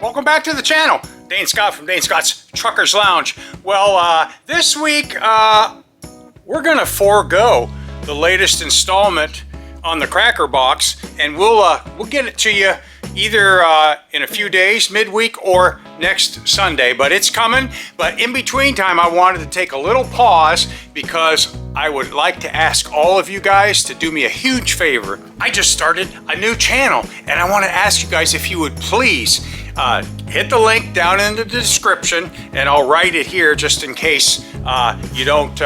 Welcome back to the channel. Dane Scott from Dane Scott's Truckers Lounge. Well, this week we're gonna forego the latest installment on the Cracker Box, and we'll get it to you either in a few days, midweek, or next Sunday. But it's coming. But in between time, I wanted to take a little pause because I would like to ask all of you guys to do me a huge favor. I just started a new channel, and I want to ask you guys if you would please hit the link down in the description, and I'll write it here just in case you don't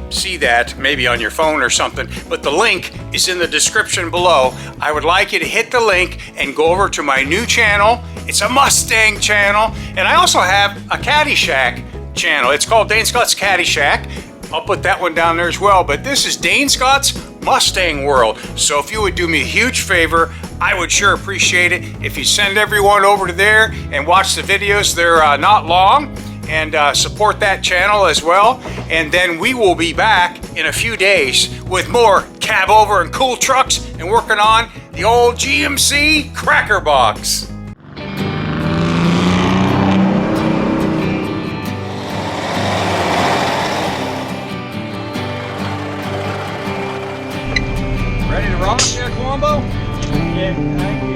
see that maybe on your phone or something, but the link is in the description below. I would like you to hit the link and go over to my new channel. It's a Mustang channel, and I also have a Caddyshack channel. It's called Dane Scott's Caddyshack. I'll put that one down there as well, but this is Dane Scott's Mustang World. So if you would do me a huge favor, I would sure appreciate it if you send everyone over to there and watch the videos. They're not long, and support that channel as well. And then we will be back in a few days with more Cabover and cool trucks and working on the old GMC CRACKERBOX. Ready to rock there, Colombo? Yeah.